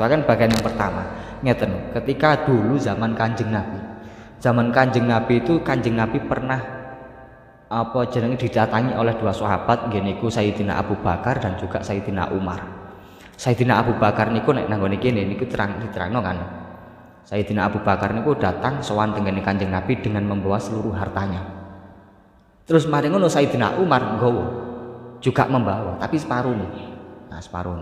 bahkan bagian yang pertama ngeten, ketika dulu zaman Kanjeng Nabi itu Kanjeng Nabi pernah didatangi oleh dua sahabat nggih niku Sayyidina Abu Bakar dan juga Sayyidina Umar. Sayyidina Abu Bakar niku nek nanggone kene niku diterangno kan. Sayyidina Abu Bakar niku datang sowan tengene Kanjeng Nabi dengan membawa seluruh hartanya. Terus mari ngono Sayyidina Umar nggawa juga membawa tapi separuh nih. Nah, separuh.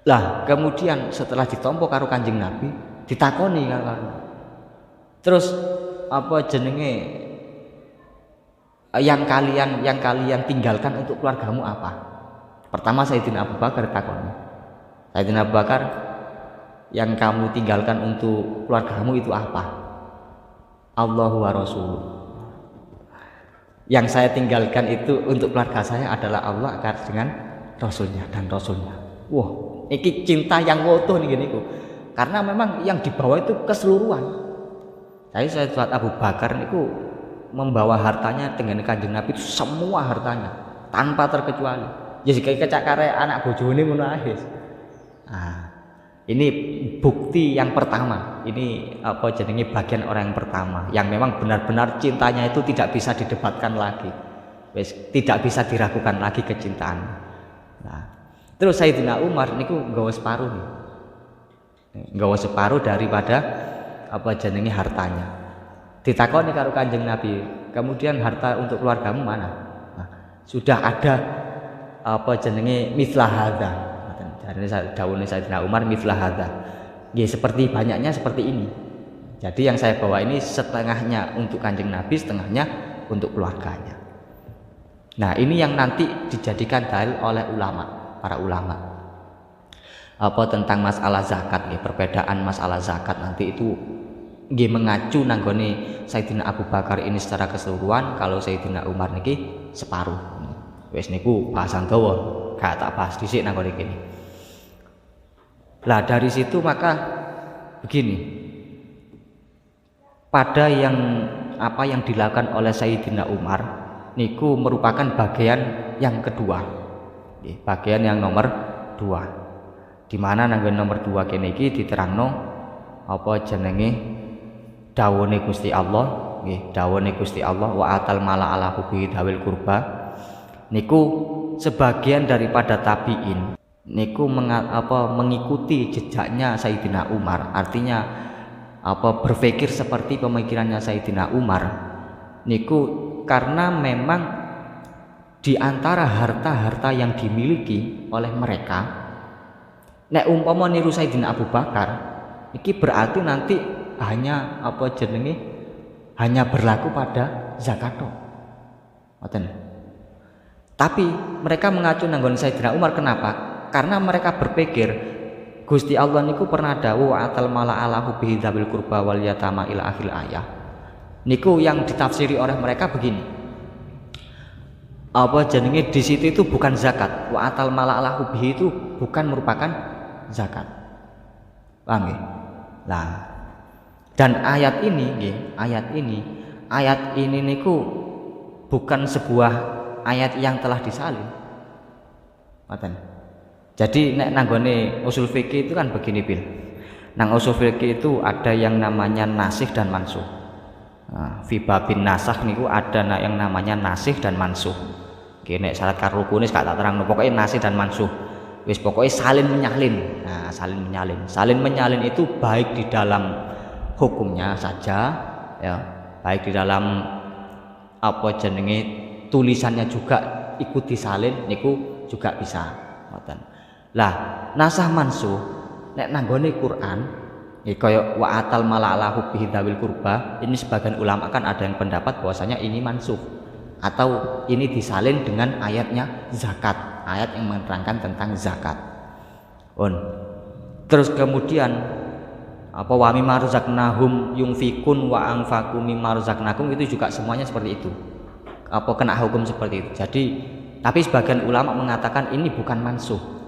Lah, kemudian setelah ditampa karo Kanjeng Nabi, ditakoni karo. Terus yang kalian tinggalkan untuk keluargamu apa? Pertama Sayyidina Abu Bakar ditakoni. Sayyidina Abu Bakar, yang kamu tinggalkan untuk keluargamu itu apa? Allahu wa Rasuluh. Yang saya tinggalkan itu untuk keluarga saya adalah Allah dengan Rasulnya dan Rasulnya. Wah, ini cinta yang utuh nih gini kok. Karena memang yang dibawa itu keseluruhan. Jadi Sayyidina Abu Bakar niku membawa hartanya dengan Kanjeng Nabi itu semua hartanya tanpa terkecuali. Ya kayak kecakare anak bojone ngono ae. Nah, ini bukti yang pertama. Ini bagian orang yang pertama yang memang benar-benar cintanya itu tidak bisa didebatkan lagi. Tidak bisa diragukan lagi kecintaan. Nah, terus Sayyidina Umar niku nggawa separuh nih. Nggawa separuh daripada hartanya. Ditakoni karo Kanjeng Nabi, kemudian harta untuk keluargamu mana? Nah, sudah ada mithla hadza. Dari dawuhne Sayyidina Umar mithla hadza. Ya seperti banyaknya seperti ini. Jadi yang saya bawa ini setengahnya untuk Kanjeng Nabi, setengahnya untuk keluarganya. Nah, ini yang nanti dijadikan dalil oleh para ulama. Tentang masalah zakat nih, perbedaan masalah zakat nanti itu nggih mengacu nanggone Sayyidina Abu Bakar ini secara keseluruhan, kalau Sayyidina Umar niki separuh. Wis niku bahasan dawa, gak tak bahas dhisik nanggone kene. Lah dari situ maka begini. Pada yang dilakukan oleh Sayyidina Umar niku merupakan bagian yang kedua. Bagian yang nomor 2. Di mana nanggon nomor 2 kene iki diterangno dawuhne Gusti Allah, nggih, dawuhne Gusti Allah wa atal mala ala hubbi dawil kurba. Niku sebagian daripada tabi'in niku mengikuti jejaknya Sayyidina Umar, artinya berpikir seperti pemikirannya Sayyidina Umar niku, karena memang di antara harta-harta yang dimiliki oleh mereka nek umpama niru Sayyidina Abu Bakar iki berarti nanti hanya hanya berlaku pada zakat tok. Tapi mereka mengacu nanggon Sayyidina Umar, kenapa? Karena mereka berpikir Gusti Allah niku pernah dawuh atal mala ala hubbi dzabil qurba wal yatama ila akhir ayat. Niku yang ditafsiri oleh mereka begini. Di situ itu bukan zakat. Wa atal mala ala hubbi itu bukan merupakan zakat. Paham nggih? Nah, dan ayat ini niku bukan sebuah ayat yang telah disalin. Ngoten. Jadi nek nanggone usul fikih itu kan begini Bil. Nang usul fikih itu ada yang namanya nasikh dan mansukh. Nah, fi babin nasakh niku ada yang namanya nasikh dan mansukh. Oke, nek syarat karukune gak tak terangno, pokoknya nasikh dan mansukh. Wis pokoknya salin menyalin. Nah, salin menyalin. Salin menyalin itu baik di dalam hukumnya saja ya, baik di dalam tulisannya juga ikut disalin niku juga bisa. Ngoten. Lah, nasah mansukh nek nanggone Quran ya kaya wa atal mala ala hubbi dzawil qurba, ini sebagian ulama kan ada yang pendapat bahwasanya ini mansukh atau ini disalin dengan ayatnya zakat, ayat yang menerangkan tentang zakat. Terus kemudian wa mimma razaqnahum yunfikun wa anfaqu mimma razaqnakum, itu juga semuanya seperti itu. Kena hukum seperti itu. Jadi tapi sebagian ulama mengatakan ini bukan mansukh.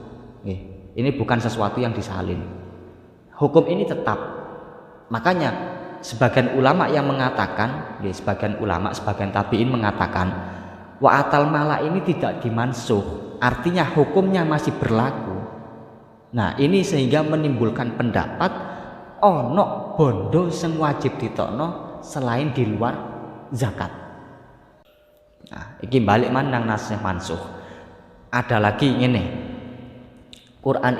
Ini bukan sesuatu yang disalin. Hukum ini tetap. Makanya sebagian ulama yang mengatakan, sebagian tabi'in mengatakan wa atal mala ini tidak dimansukh, artinya hukumnya masih berlaku. Nah, ini sehingga menimbulkan pendapat ono bondo sing wajib ditokno selain di luar zakat. Nah, iki balik manang nasih mansuh. Ada lagi ngene. Quran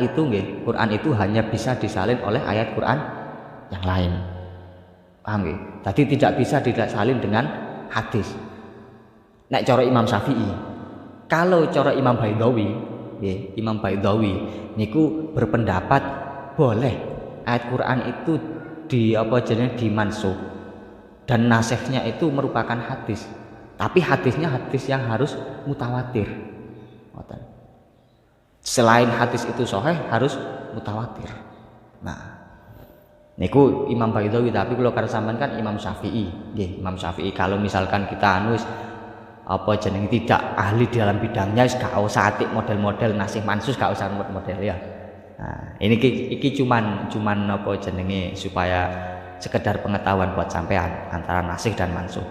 itu hanya bisa disalin oleh ayat Quran yang lain. Paham nggih? Tadi tidak bisa disalin dengan hadis. Nek cara Imam Syafi'i. Kalau cara Imam Baidawi, Imam Baidawi niku berpendapat boleh ayat Quran itu dimansuh dan nasihnya itu merupakan hadis. Tapi hadisnya hadis yang harus mutawatir. Selain hadis itu sahih harus mutawatir. Nah, niku Imam Baidawi, tapi kalau karo sampean kan Imam Syafi'i. Nggih, Imam Syafi'i kalau misalkan kita tidak ahli dalam bidangnya, gak usah atik model-model nasih mansus, gak usah model ya. Nah, ini cuman supaya sekedar pengetahuan buat sampean antara nasih dan mansuh.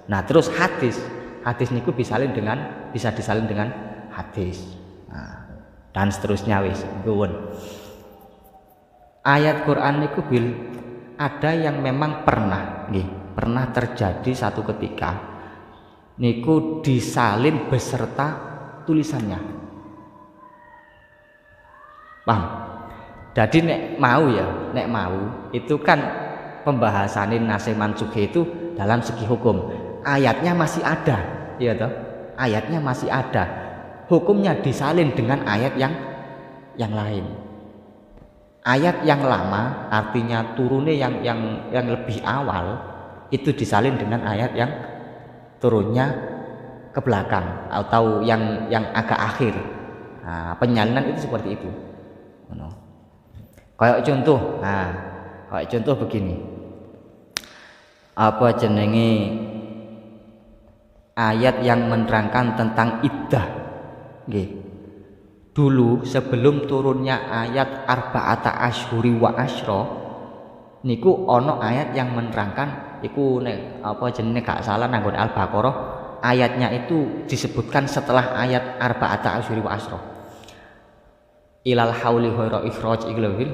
Nah, terus hadis niku bisa disalin dengan hadis. Nah, dan seterusnya wis nuwun. Ayat Quran niku ada yang memang pernah terjadi satu ketika niku disalin beserta tulisannya. Paham? Jadi nek mau itu kan pembahasanin nasih mansuh itu dalam segi hukum. Ayatnya masih ada, iya toh? Ayatnya masih ada. Hukumnya disalin dengan ayat yang lain. Ayat yang lama artinya turunnya yang lebih awal itu disalin dengan ayat yang turunnya ke belakang atau yang agak akhir. Nah, penyalinan itu seperti itu. Kayak contoh begini. Ayat yang menerangkan tentang iddah. Dulu sebelum turunnya ayat arba'ata ashhuri wa asyra niku ono ayat yang menerangkan iku gak salah nanggon Al-Baqarah, ayatnya itu disebutkan setelah ayat arba'ata ashhuri wa asyra. Ilal hauli ghaira ikhraj iglawil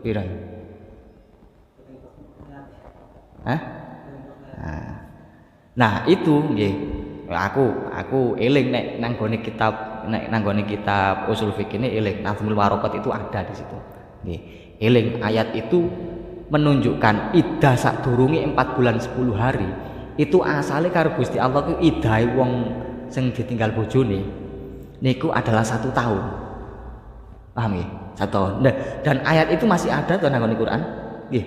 pira. Nah, itu nggih. Aku eling nek nanggone kitab usul fikih ini eling Nazmul Waraqat itu ada di situ. Nggih. Eling ayat itu menunjukkan iddah sadurunge 4 bulan 10 hari itu asale karo Gusti Allah ku iddahe wong sing ditinggal bojone niku adalah 1 tahun. Paham nggih? 1 tahun. Nah, dan ayat itu masih ada tuh nang Quran. Nggih.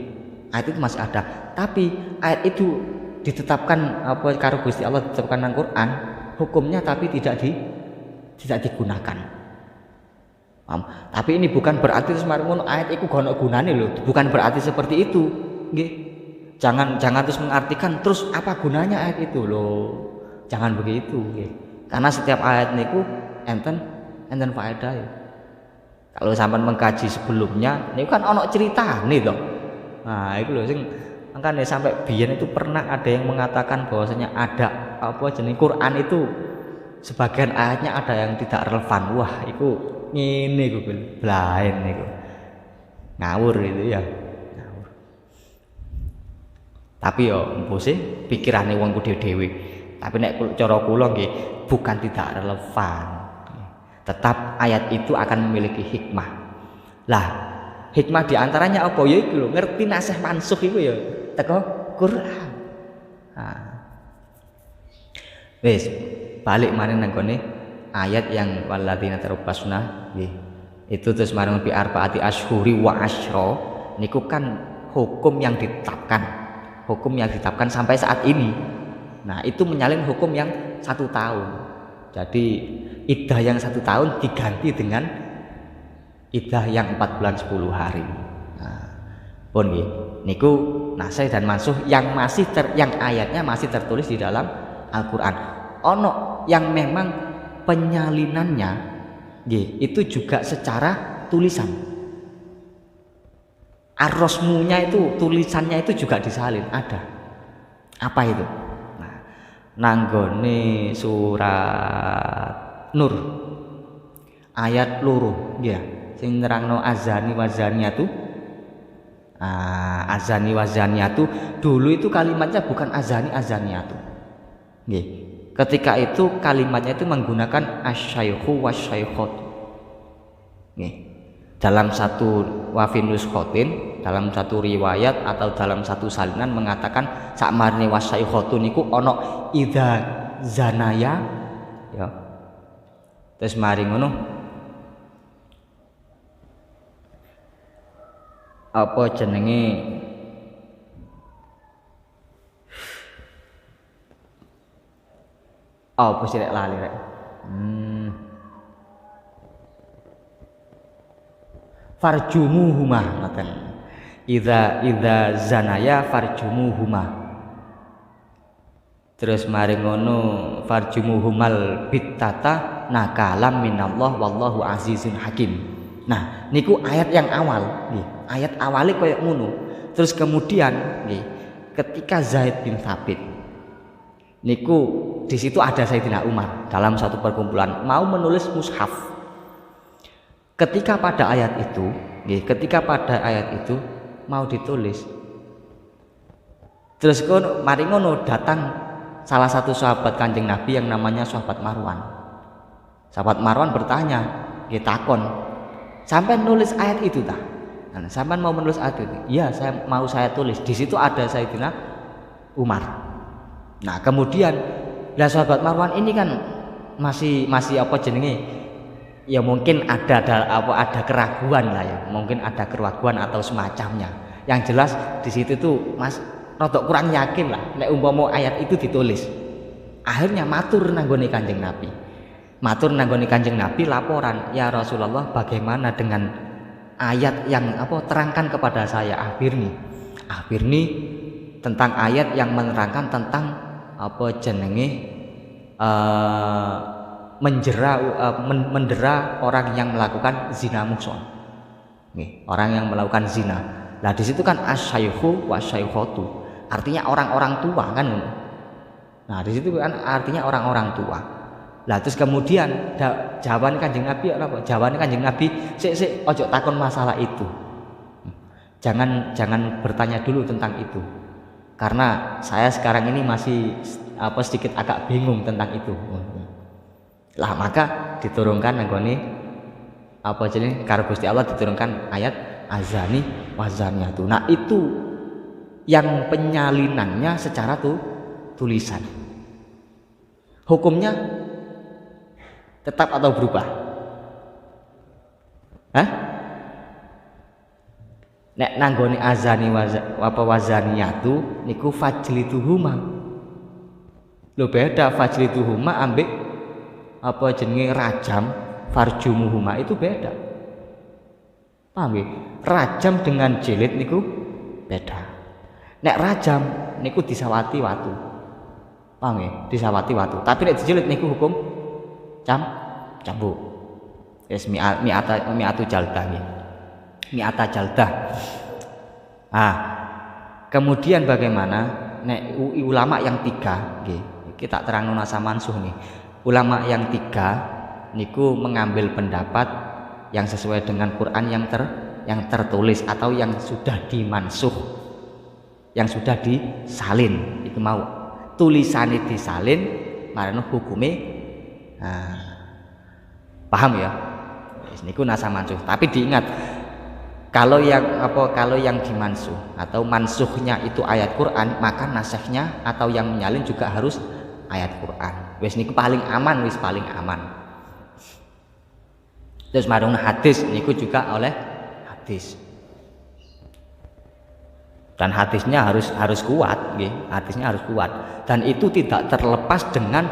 Ayat itu masih ada. Tapi ayat itu ditetapkan karo Gusti Allah ditetapkan nang Quran, hukumnya tapi tidak digunakan. Paham? Tapi ini bukan berarti terus mari ngono ayat iku gak ono gunane lho. Bukan berarti seperti itu, nggih. Jangan terus mengartikan terus apa gunanya ayat itu loh. Jangan begitu, nggih. Karena setiap ayat niku enten faedah ya. Kalau sampean mengkaji sebelumnya, niku kan ono ceritane to. Nah, itu lho sing makanya sampai biyen itu pernah ada yang mengatakan bahwasanya ada Quran itu sebagian ayatnya ada yang tidak relevan. Wah, itu ngene iku blaen niku. Ngawur itu ya. Ngawur. Tapi yo empo sih pikirane wong dhewe. Tapi nek cara kula nggih bukan tidak relevan. Tetap ayat itu akan memiliki hikmah. Lah, hikmah diantaranya apa ya iku lho, ngerti nasih mansuh iku ya teko Quran. Wis balik maneh nang kene ayat yang walladzina tarabbasuna nggih. Itu terus marang bi arbaati ashhuri wa asyra niku kan hukum yang ditetapkan sampai saat ini. Nah, itu menyalin hukum yang 1 tahun. Jadi iddah yang 1 tahun diganti dengan iddah yang 4 bulan 10 hari. Nah, pun nggih niku nasih dan mansuh yang ayatnya masih tertulis di dalam Al-Qur'an. Ono yang memang penyalinannya nggih itu juga secara tulisan. Ar-rasmunya itu tulisannya itu juga disalin ada. Apa itu? Nah, nanggone surat Nur ayat loro ya sing nerangno azani wazaniatu. Azani wazaniatu dulu itu kalimatnya bukan azani azaniatu. Nggih. Ketika itu kalimatnya itu menggunakan asyaikhu wasyaikhatu. Nggih. Dalam satu wafinus khotin, dalam satu riwayat atau dalam satu salinan mengatakan sakmarne wasyaikhatu niku ana idza zanaya ya. Terus mari ngono apa jenenge apa sih rek lali rek farjumuhuma ngoten idza zanaya farjumuhuma terus mari ngono farjumuhumal bittata nakalam minallah wallahu azizun hakim. Nah niku ayat yang awal nggih. Ayat awalnya kayak ngono. Terus kemudian nggih, ketika Zaid bin Thabit niku di situ ada Sayyidina Umar dalam satu perkumpulan mau menulis mushaf. Ketika pada ayat itu, nggih, ketika pada ayat itu mau ditulis. Terus mari ngono datang salah satu sahabat Kanjeng Nabi yang namanya sahabat Marwan. Sahabat Marwan bertanya, nggih takon, sampai nulis ayat itu tah? Nah, sampai mau menulis ayat itu? Iya, saya tulis. Di situ ada Sayyidina Umar. Nah, kemudian lah sahabat Marwan ini kan masih apa jenenge? Ya mungkin ada keraguan lah ya. Mungkin ada keraguan atau semacamnya. Yang jelas di situ tuh Mas rodok kurang yakin lah nek umpama ayat itu ditulis. Akhirnya matur nanggone Kanjeng Nabi. Matur nanggone Kanjeng Nabi laporan, "Ya Rasulullah, bagaimana dengan ayat yang terangkan kepada saya akhirnya tentang ayat yang menerangkan tentang mendera orang yang melakukan zina muhsan. Orang yang melakukan zina. Nah di situ kan asyaikhu wasyaikhatu. Artinya orang-orang tua kan. Nah di situ kan artinya orang-orang tua. Lah terus kemudian jawaban Kanjeng Nabi apa? Jawaban Kanjeng Nabi, sik ojo takon masalah itu. Jangan bertanya dulu tentang itu. Karena saya sekarang ini masih sedikit agak bingung tentang itu. Lah maka diturunkan anggone karo Gusti Allah diturunkan ayat azani wazaniatu. Nah itu yang penyalinannya secara tulisan. Hukumnya tetap atau berubah? Nek nanggone azani wazaniyatu niku fajlituhuma. Lho beda fajlituhuma ambek rajam farjumuhuma itu beda. Paham nggih? Rajam dengan jilid niku beda. Nek rajam niku disawati watu. Paham nggih? Disawati watu. Tapi nek dijilid niku hukum cambuk. Yes, mi'atu jaldah nih. Mi'ata jaldah. Kemudian bagaimana nek ulama yang tiga nggih. Kita terang nasa mansuh nih. Ulama yang tiga niku mengambil pendapat yang sesuai dengan Quran yang tertulis atau yang sudah dimansuh. Yang sudah disalin. Itu mau tulisannya disalin marano hukume. Paham ya? Niku nasa mansuh. Tapi diingat kalau yang dimansuh atau mansuhnya itu ayat Quran, maka nasakhnya atau yang menyalin juga harus ayat Quran. Wis niku paling aman, paling aman. Terus marung hadis niku juga oleh hadis. Dan hadisnya harus kuat, nggih. Hadisnya harus kuat. Dan itu tidak terlepas dengan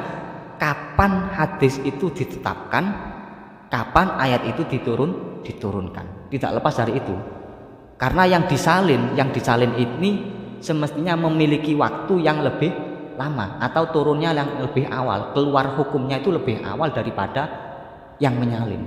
kapan hadis itu ditetapkan, kapan ayat itu diturunkan. Tidak lepas dari itu. Karena yang disalin ini semestinya memiliki waktu yang lebih lama atau turunnya yang lebih awal, keluar hukumnya itu lebih awal daripada yang menyalin.